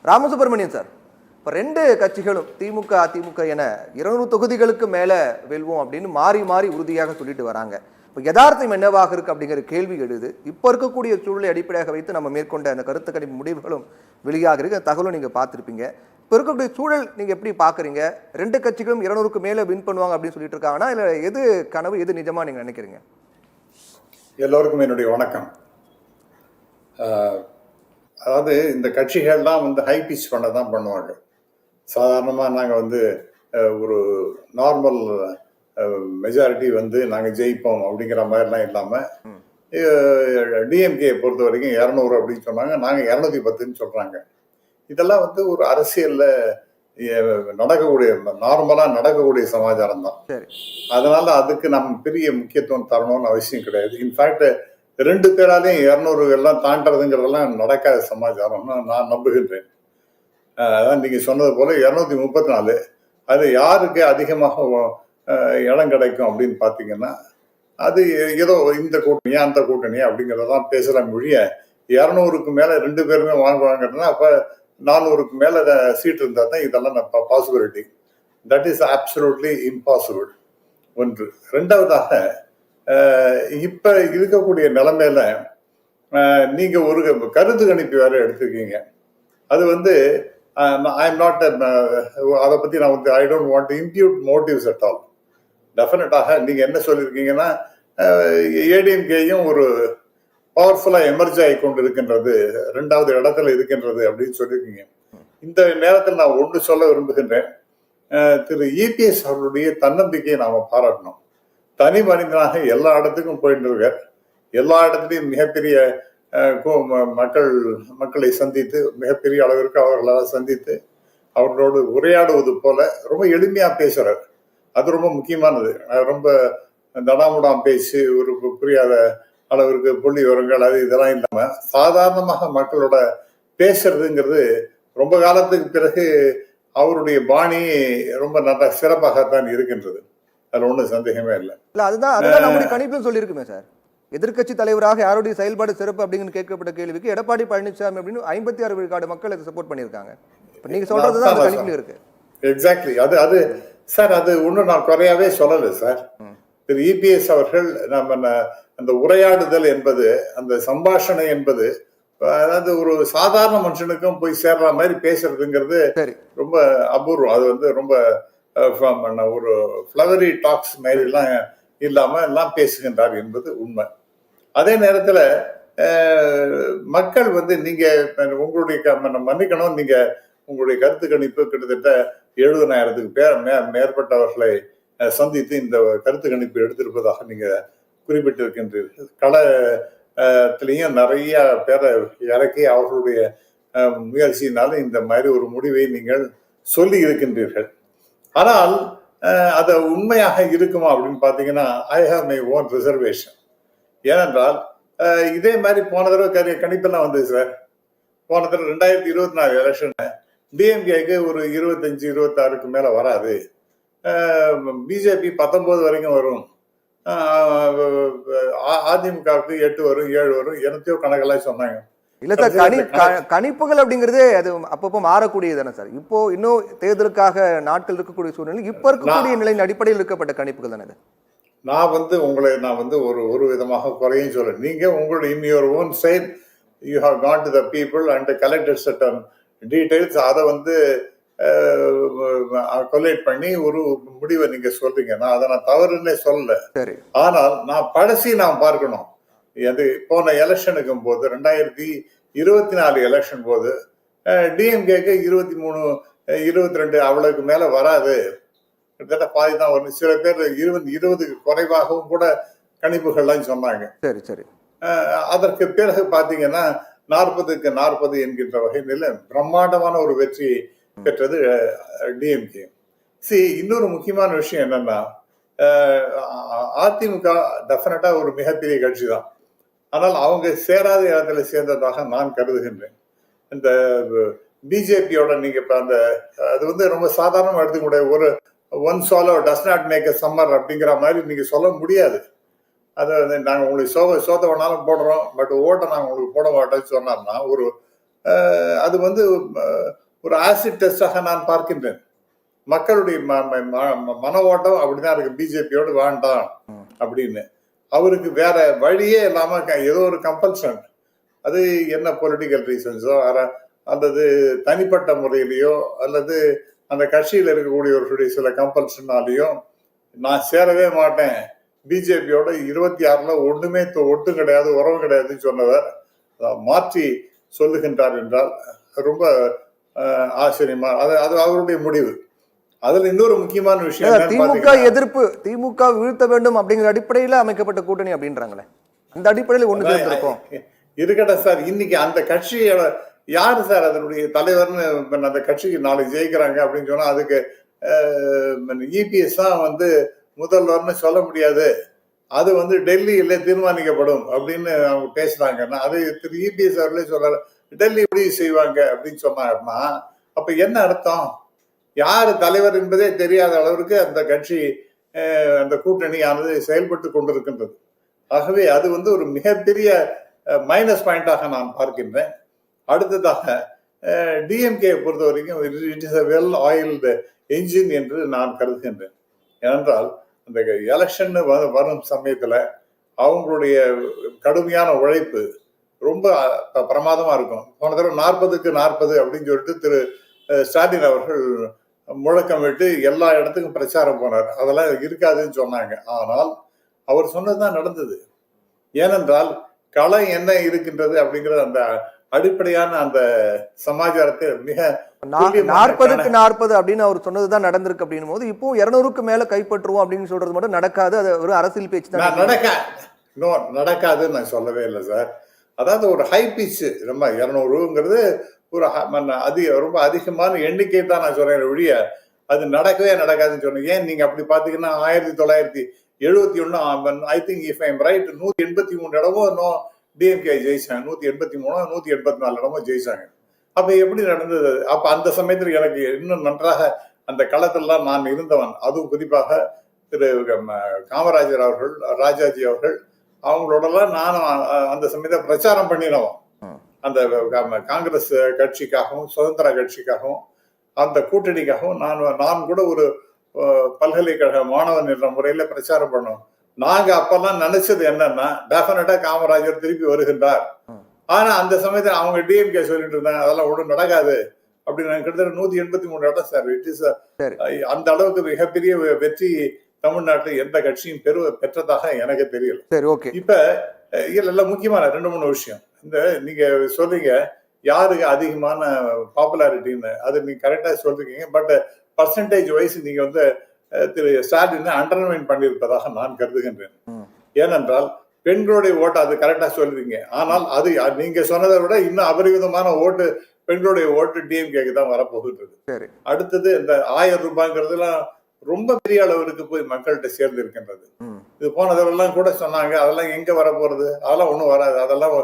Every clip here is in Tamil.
ராமசுப்ரமணியன் சார், இப்போ ரெண்டு கட்சிகளும் திமுக அதிமுக என 200 தொகுதிகளுக்கு மேல வெல்வோம் அப்படின்னு மாறி மாறி உறுதியாக சொல்லிட்டு வராங்க. இப்போ யதார்த்தம் என்னவாக இருக்கு அப்படிங்கிற கேள்வி எழுது. இப்போ இருக்கக்கூடிய சூழலை அடிப்படையாக வைத்து நம்ம மேற்கொண்ட அந்த கருத்து கணிப்பு முடிவுகளும் வெளியாக இருக்கு. தகவலும் நீங்க பார்த்துருப்பீங்க. இப்போ இருக்கக்கூடிய சூழல் நீங்க எப்படி பாக்குறீங்க? ரெண்டு கட்சிகளும் 200க்கு மேல வின் பண்ணுவாங்க அப்படின்னு சொல்லிட்டு இருக்காங்கன்னா இல்ல எது கனவு எது நிஜமா நீங்க நினைக்கிறீங்க? எல்லோருக்கும் என்னுடைய வணக்கம். அதாவது இந்த கட்சிகள்லாம் ஹை பிச் பண்ண தான் பண்ணுவாங்க. சாதாரணமாக நாங்கள் ஒரு நார்மல் மெஜாரிட்டி நாங்கள் ஜெயிப்போம் அப்படிங்கிற மாதிரிலாம் இல்லாமல் டிஎம்கே பொறுத்த வரைக்கும் 200 அப்படின்னு சொன்னாங்க. நாங்கள் 210ன்னு சொல்கிறாங்க. இதெல்லாம் ஒரு அரசியலில் நடக்கக்கூடிய நார்மலாக நடக்கக்கூடிய சமாச்சாரம் தான். அதனால அதுக்கு நம்ம பெரிய முக்கியத்துவம் தரணும்னு அவசியம் கிடையாது. இன்ஃபேக்ட் 2 பேராலையும் 200 எல்லாம் தாண்டறதுங்கிறதெல்லாம் நடக்காத சமாச்சாரம்னு நான் நம்புகின்றேன். அதான் நீங்க சொன்னது போல 234 அது யாருக்கு அதிகமாக இடம் கிடைக்கும் அப்படின்னு பாத்தீங்கன்னா அது ஏதோ இந்த கூட்டணியா அந்த கூட்டணியா அப்படிங்கறதான் பேசுற மொழிய 200க்கு மேல 2 பேருமே வாங்குவாங்கன்னா அப்ப 400க்கு மேல சீட் இருந்தா தான் இதெல்லாம் possibility. That is absolutely impossible. ஒன்று. ரெண்டாவதாக இப்ப இருக்கக்கூடிய நிலைமையில நீங்க ஒரு கருத்து கணிப்பு வேற எடுத்திருக்கீங்க. அது ஐ எம் நாட் அதை பத்தி நான் I don't want to impute motives at all. டெஃபினட்டாக நீங்க என்ன சொல்லியிருக்கீங்கன்னா ஏடிஎம்கேயும் ஒரு பவர்ஃபுல்லா எமர்ஜ் ஆகி கொண்டு இருக்கின்றது, 2வது இடத்துல இருக்கின்றது அப்படின்னு சொல்லியிருக்கீங்க. இந்த நேரத்தில் நான் ஒன்று சொல்ல விரும்புகின்றேன். திரு இபிஎஸ் அவருடைய தன்னம்பிக்கையை நாம பாராட்டணும். தனி மனிதனாக எல்லா இடத்துக்கும் போயிட்டு இருக்கார். எல்லா இடத்துலையும் மிகப்பெரிய மக்களை சந்தித்து மிகப்பெரிய அளவிற்கு அவர்களால் சந்தித்து அவர்களோடு உரையாடுவது போல ரொம்ப எளிமையா பேசுறார். அது ரொம்ப முக்கியமானது. ரொம்ப தடாமுடாம் பேசி ஒரு புரியாத அளவிற்கு புள்ளி விவரங்கள் அது இதெல்லாம் இல்லாம சாதாரணமாக மக்களோட பேசுறதுங்கிறது ரொம்ப காலத்துக்கு பிறகு அவருடைய பாணி ரொம்ப நல்ல சிறப்பாகத்தான் இருக்கின்றது. அதுல ஒன்றும் சந்தேகமே இல்லை. அதுதான் நம்முடைய கணிப்பும் சொல்லியிருக்குமே சார். எதிர்கட்சி தலைவராக யாருடைய செயல்பாடு சிறப்பு அப்படின்னு கேட்கப்பட்ட கேள்விக்கு எடப்பாடி பழனிசாமி அப்படின்னு 56 விழுக்காடு மக்கள் அதை சப்போர்ட் பண்ணியிருக்காங்க. நீங்க சொல்றதுதான் அந்த கணிப்புல இருக்கு. எக்ஸாக்ட்லி. அது சார் அது ஒன்றும் நான் குறையாவே சொல்லலை சார். திரு இபிஎஸ் அவர்கள் நம்ம அந்த உரையாடுதல் என்பது அந்த சம்பாஷணை என்பது அதாவது ஒரு சாதாரண மனுஷனுக்கும் போய் சேர்ற மாதிரி பேசுறதுங்கிறது ரொம்ப அபூர்வம். அது ரொம்ப ஒரு ஃப்ளவரி டாக்ஸ் மாதிரி எல்லாம் இல்லாம எல்லாம் பேசுகின்றார் என்பது உண்மை. அதே நேரத்துல மக்கள் நீங்க உங்களுடைய மன்னிக்கணும், நீங்க உங்களுடைய கருத்து கணிப்பு கிட்டத்தட்ட 70,000க்கு மேற்பட்டவர்களை சந்தித்து இந்த கருத்து கணிப்பு எடுத்திருப்பதாக நீங்க குறிப்பிட்டிருக்கின்றீர்கள். களத்திலையும் நிறைய பேரை இறக்கி அவர்களுடைய முயற்சியினால இந்த மாதிரி ஒரு முடிவை நீங்கள் சொல்லி இருக்கின்றீர்கள். ஆனால் அது உண்மையாக இருக்குமா அப்படின்னு பாத்தீங்கன்னா I have my own reservation. ஏனென்றால் இதே மாதிரி போன தடவை கணிப்பெல்லாம் வந்தது சார். போன தடவை 2024 எலெக்ஷன் டிஎம்கேக்கு ஒரு 25-26க்கு மேல வராது, பிஜேபி 19 வரைக்கும் வரும், அதிமுகவுக்கு 8 வரும் 7 வரும் என்னத்தையோ கணக்கெல்லாம் சொன்னாங்க. இல்ல சார், கணிப்புகள் அப்படிங்கிறது அது அப்பப்போ மாறக்கூடியது தானே சார். இப்போ இன்னும் தேர்தலுக்காக நாட்கள் இருக்கக்கூடிய சூழ்நிலை இப்ப இருக்கக்கூடிய நிலையின் அடிப்படையில் இருக்கப்பட்ட கணிப்புகள் தானே. நான் உங்களை ஒரு விதமாக குறையும் சொல்ல, நீங்க உங்களுடைய in your own side you have gone to the people and collected certain details. அதை கொலேட் பண்ணி ஒரு முடிவை நீங்க சொல்றீங்க. நான் அதை தவறுன்னே சொல்லல. ஆனால் நான் பழசி நான் பார்க்கணும். அது போன எலெக்ஷனுக்கும் போது 2024 எலெக்ஷன் போது டிஎம்கேக்கு 23-22 அவ்வளவுக்கு மேல வராது, கிட்டத்தட்ட பாதி தான் வரும். சில பேர் 20 குறைவாகவும் கூட கணிப்புகள்லாம் சொன்னாங்க. சரி சரி. அதற்கு பிறகு பாத்தீங்கன்னா 40க்கு 40 என்கின்ற வகையில பிரம்மாண்டமான ஒரு வெற்றி பெற்றது டிஎம்கே. இன்னொரு முக்கியமான விஷயம் என்னன்னா அதிமுக டெஃபினட்டா ஒரு மிகப்பெரிய கட்சி தான். ஆனால் அவங்க சேராத இடத்துல சேர்ந்ததாக நான் கருதுகின்றேன். இந்த பிஜேபியோட நீங்க அது ரொம்ப சாதாரணமா எடுத்துக்க முடியாது. ஒரு one swallow does not make a summer அப்படிங்கிற மாதிரி நீங்க சொல்ல முடியாது. அதை நாங்க உங்களுக்கு சோத்த வேணாலும் போடுறோம், பட் ஓட்ட நாங்க உங்களுக்கு போட மாட்டோம்னு சொன்னார்னா ஒரு அது வந்து ஒரு ஆசிட் டெஸ்டாக நான் பார்க்கின்றேன். மக்களுடைய மன ஓட்டம் அப்படிதான் இருக்கு, பிஜேபியோடு வேண்டாம் அப்படின்னு. அவருக்கு வேற வழியே இல்லாம ஏதோ ஒரு கம்பல்ஷன், அது என்ன பொலிட்டிக்கல் ரீசன்ஸோ அல்லது தனிப்பட்ட முறையிலையோ அல்லது அந்த கட்சியில் இருக்கக்கூடியவர்களுடைய சில கம்பல்ஷனாலேயோ நான் சேரவே மாட்டேன், பிஜேபியோட 26ல ஒண்ணுமே ஒட்டும் கிடையாது, உறவு கிடையாதுன்னு சொன்னவர் மாற்றி சொல்லுகின்றார் என்றால் ரொம்ப ஆச்சரியமா. அது அவருடைய முடிவு. அதுல இன்னொரு முக்கியமான விஷயம், திமுக எதிர்ப்பு, திமுக வீழ்த்த வேண்டும் அப்படிங்கிற அடிப்படையில அமைக்கப்பட்ட கூட்டணி அப்படின்றாங்களே, அந்த அடிப்படையில் ஒண்ணு சேர்ந்திருக்கும். இருக்கட்டும் சார், இன்னைக்கு அந்த கட்சியோட யாரு சார் அதனுடைய தலைவர்னு அந்த கட்சிக்கு நாளைக்கு ஜெயிக்கிறாங்க அப்படின்னு சொன்னா அதுக்கு இபிஎஸ் தான் வந்து முதல்வர்னு சொல்ல முடியாது, அது வந்து டெல்லியில தீர்மானிக்கப்படும் அப்படின்னு அவங்க பேசுறாங்கன்னா, அது திரு இபிஎஸ் அவர்களே சொல்ற டெல்லி எப்படி செய்வாங்க அப்படின்னு சொன்னாங்கன்னா அப்ப என்ன அர்த்தம்? யாரு தலைவர் என்பதே தெரியாத அளவிற்கு அந்த கட்சி அந்த கூட்டணியானது செயல்பட்டு கொண்டிருக்கின்றது. ஆகவே அது வந்து ஒரு மிகப்பெரிய மைனஸ் பாயிண்டாக நான் பார்க்கின்றேன். அடுத்ததாக டிஎம்கே பொறுத்த வரைக்கும் it is a well oiled engine என்று நான் கருதுகின்றேன். ஏனென்றால் அந்த எலெக்ஷன் வரும் சமயத்துல அவங்களுடைய கடுமையான உழைப்பு ரொம்ப பிரமாதமா இருக்கும். போன தடவை 40க்கு 40 அப்படின்னு சொல்லிட்டு திரு ஸ்டாலின் அவர்கள் முழக்கமிட்டு எல்லா இடத்துக்கும் பிரச்சாரம் போனார். அதெல்லாம் இருக்காதுன்னு சொன்னாங்க. ஆனால் அவர் சொன்னதுதான் நடந்தது. ஏனென்றால் களம் என்ன இருக்கின்றது அப்படிங்கிறது அந்த அடிப்படையான அந்த சமாச்சாரத்தை மிக 40க்கு 40 அப்படின்னு அவர் சொன்னதுதான் நடந்திருக்கு அப்படின்னும் போது இப்போ 200க்கு மேல கைப்பற்றுவோம் அப்படின்னு சொல்றது மட்டும் நடக்காது, அது ஒரு அரசியல் பேச்சு தான். நடக்காதுன்னு நான் சொல்லவே இல்லை சார். அதாவது ஒரு ஹை பிச், ரொம்ப 200ங்கிறது ஒரு ரொம்ப அதிகமான எண்ணிக்கை தான் நான் சொல்றேன் ஒழிய அது நடக்கவே நடக்காதுன்னு சொன்னேன். ஏன் நீங்க அப்படி பாத்தீங்கன்னா 1971 I think if I am right 183 இடமும் இன்னும் டிஎம்கே ஜெயிச்சாங்க, 183 184 இடமும் ஜெயிச்சாங்க. அப்ப எப்படி நடந்தது? அப்ப அந்த சமயத்துல எனக்கு இன்னும் நன்றாக அந்த களத்திலாம் நான் இருந்தவன். அதுவும் குறிப்பாக திரு காமராஜர் அவர்கள், ராஜாஜி அவர்கள் அவங்களோடலாம் நானும் அந்த சமயத்தை பிரச்சாரம் பண்ணினவன். அந்த காங்கிரஸ் கட்சிக்காகவும் சுதந்திர கட்சிக்காகவும் அந்த கூட்டணிக்காகவும் நான் கூட ஒரு பல்கலைக்கழக மாணவன் என்ற முறையில பிரச்சாரம் பண்ணோம். நாங்க அப்பெல்லாம் நினைச்சது என்னன்னா டெஃபினட்டா காமராஜர் திருப்பி வருகின்றார். ஆனா அந்த சமயத்துல அவங்க டிஎம்கே சொல்லிட்டு இருந்தாங்க அதெல்லாம் ஒன்றும் நடக்காது அப்படின்னு. கிட்டத்தட்ட 183 இடம் சார். இட் இஸ் அந்த அளவுக்கு மிகப்பெரிய வெற்றி தமிழ்நாட்டில் எந்த கட்சியும் பெற்றதாக எனக்கு தெரியல. இப்ப இல்ல முக்கியமான 2-3 விஷயம். இந்த நீங்க சொல்றீங்க யாருக்கு அதிகமான பாப்புலாரிட்டின்னு, அது நீங்க கரெக்டா சொல்றீங்க. பட் பர்சன்டேஜ் வைஸ் நீங்க வந்து திரு ஸ்டாலின் அண்டர்மைன் பண்ணியிருப்பதாக நான் கருதுகின்றேன். ஏனென்றால் பெண்களுடைய ஓட்டு அது கரெக்டா சொல்றீங்க. ஆனால் அது நீங்க சொன்னதை விட இன்னும் அபரிவிதமான ஓட்டு, பெண்களுடைய ஓட்டு டிஎம்கேக்கு தான் வரப்போகின்றது. அடுத்தது இந்த 1000 ரூபாய்ங்கிறதுலாம் ரொம்ப பெரிய அளவிற்கு போய் மக்கள்கிட்ட சேர்ந்து இருக்கின்றது. இது போனதெல்லாம் கூட சொன்னாங்க, அதெல்லாம் எங்க வர போறது, அதெல்லாம் ஒண்ணும் வராது, அதெல்லாம்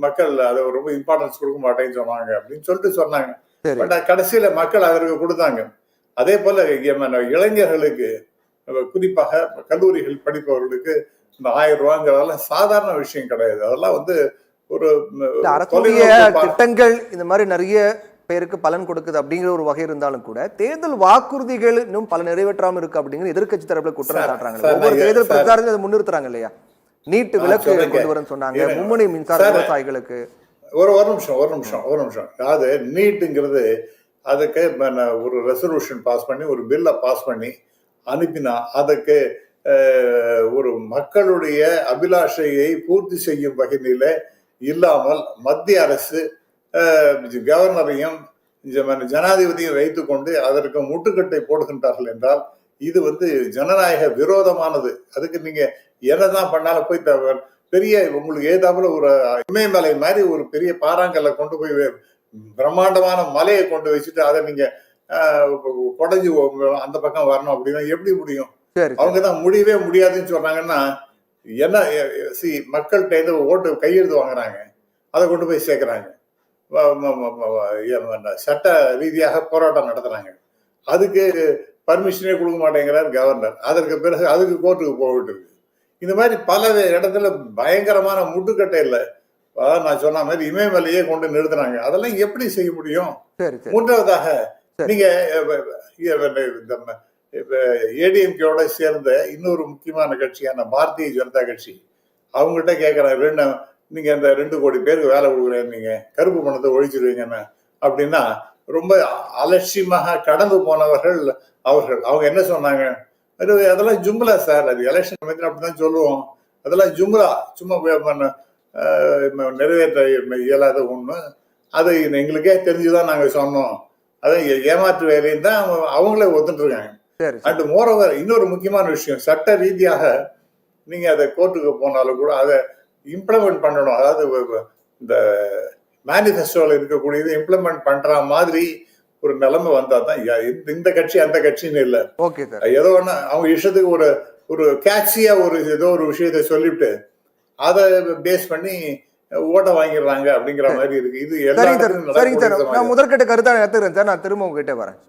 மக்கள் அதை ரொம்ப இம்பார்ட்டன்ஸ் கொடுக்க மாட்டேன்னு சொன்னாங்க அப்படின்னு சொல்லிட்டு சொன்னாங்க. பட் கடைசியில மக்கள் அதற்கு கொடுத்தாங்க. அதே போல இளைஞர்களுக்கு குறிப்பாக கல்லூரிகள் படிப்பவர்களுக்கு இந்த 1000 ரூபாங்கிறதெல்லாம் சாதாரண விஷயம் கிடையாது. அதெல்லாம் வந்து ஒரு அரசுடைய திட்டங்கள் இந்த மாதிரி நிறைய பேருக்கு பலன் கொடுக்குது அப்படிங்கிற ஒரு வகை இருந்தாலும் கூட தேர்தல் வாக்குறுதிகள் இன்னும் பல நிறைவேற்றாம இருக்கு அப்படிங்கிற எதிர்கட்சி தரப்புல குற்றம் சாட்டுறாங்க. ஒவ்வொரு தேர்தல் பிரச்சாரத்தையும் அதை முன்னிறுத்துறாங்க இல்லையா? நீட்டு விலக்கு கொண்டு வரன்னு சொன்னாங்க, மும்முனை மின்சார விவசாயிகளுக்கு. ஒரு நிமிஷம். அதாவது நீட்டுங்கிறது அதுக்கு ஒரு ரெசல்யூஷன் பாஸ் பண்ணி ஒரு பில்லை பாஸ் பண்ணி அனுப்பினா அதுக்கு ஒரு மக்களுடைய அபிலாஷையை பூர்த்தி செய்யும் வகையில இல்லாமல் மத்திய அரசு கவர்னரையும் ஜனாதிபதியும் வைத்துக் கொண்டு அதற்கு முட்டுக்கட்டை போடுகின்றார்கள் என்றால் இது வந்து ஜனநாயக விரோதமானது. அதுக்கு நீங்க என்னதான் பண்ணாலும் போய் பெரிய உங்களுக்கு ஏதாப்புல ஒரு இமயமலை மாதிரி ஒரு பெரிய பாறாங்கல்ல கொண்டு போய் பிரம்மாண்டமான மலையை கொண்டு வச்சுட்டு அதை நீங்க கொடைஞ்சு அந்த பக்கம் வரணும் அப்படின்னா எப்படி முடியும்? அவங்கதான் முடியவே முடியாதுன்னு சொன்னாங்கன்னா என்ன மக்கள்கிட்ட ஓட்டு கையெழுத்து வாங்குறாங்க, அதை கொண்டு போய் சேர்க்கிறாங்க, சட்ட ரீதியாக போராட்டம் நடத்துறாங்க, அதுக்கு பர்மிஷனே கொடுக்க மாட்டேங்கிறார் கவர்னர். அதற்கு பிறகு அதுக்கு கோர்ட்டுக்கு போயிட்டு இருக்கு. இந்த மாதிரி பல இடத்துல பயங்கரமான முட்டுக்கட்டை இல்லை அதாவது நான் சொன்ன மாதிரி இமயமலையே கொண்டு நிறுத்துறாங்க. அதெல்லாம் எப்படி செய்ய முடியும்? சரி சரி மூன்றாவதாக சரி. நீங்க ஏடிஎம்கேவோட சேர்ந்த இன்னொரு முக்கியமான கட்சியான பாரதிய ஜனதா கட்சி அவங்ககிட்ட கேட்கறாங்க, நீங்க அந்த 2 கோடி பேருக்கு வேலை கொடுக்குறேன், நீங்க கருப்பு பணத்தை ஒழிச்சிருவீங்கன்னு அப்படின்னா ரொம்ப அலட்சியமாக கடந்து போனவர்கள் அவர்கள். அவங்க என்ன சொன்னாங்க, அதெல்லாம் ஜும்லா சார், அது எலெக்ஷன் பத்தி அப்படிதான் சொல்லுவோம், அதெல்லாம் ஜும்லா, சும்மா நிறைவேற்ற இயலாத ஒண்ணு, அது எங்களுக்கே தெரிஞ்சுதான் நாங்க சொன்னோம், அதான் ஏமாற்று வேலைன்னு தான் அவங்களே ஒத்துட்டு இருக்காங்க. அண்ட் மோரோவர் இன்னொரு முக்கியமான விஷயம், சட்ட ரீதியாக நீங்க அதை கோர்ட்டுக்கு போனாலும் கூட அதை இம்ப்ளிமெண்ட் பண்ணணும். அதாவது இந்த மேனிஃபெஸ்டோவில் இருக்கக்கூடியது இம்ப்ளிமெண்ட் பண்ற மாதிரி ஒரு நிலைமை வந்தா தான் இந்த கட்சி அந்த கட்சின்னு இல்லை. ஏதோ ஒன்று அவங்க இஷ்டத்துக்கு ஒரு கேட்சியா ஏதோ ஒரு விஷயத்தை சொல்லிவிட்டு அதை பேஸ் பண்ணி ஓட்ட வாங்கிடுறாங்க அப்படிங்கிற மாதிரி இருக்கு. இது எல்லாரும் முதற்கட்ட கருத்தா எடுத்துக்கிறேன் சார். நான் திரும்ப உங்ககிட்ட வரேன்.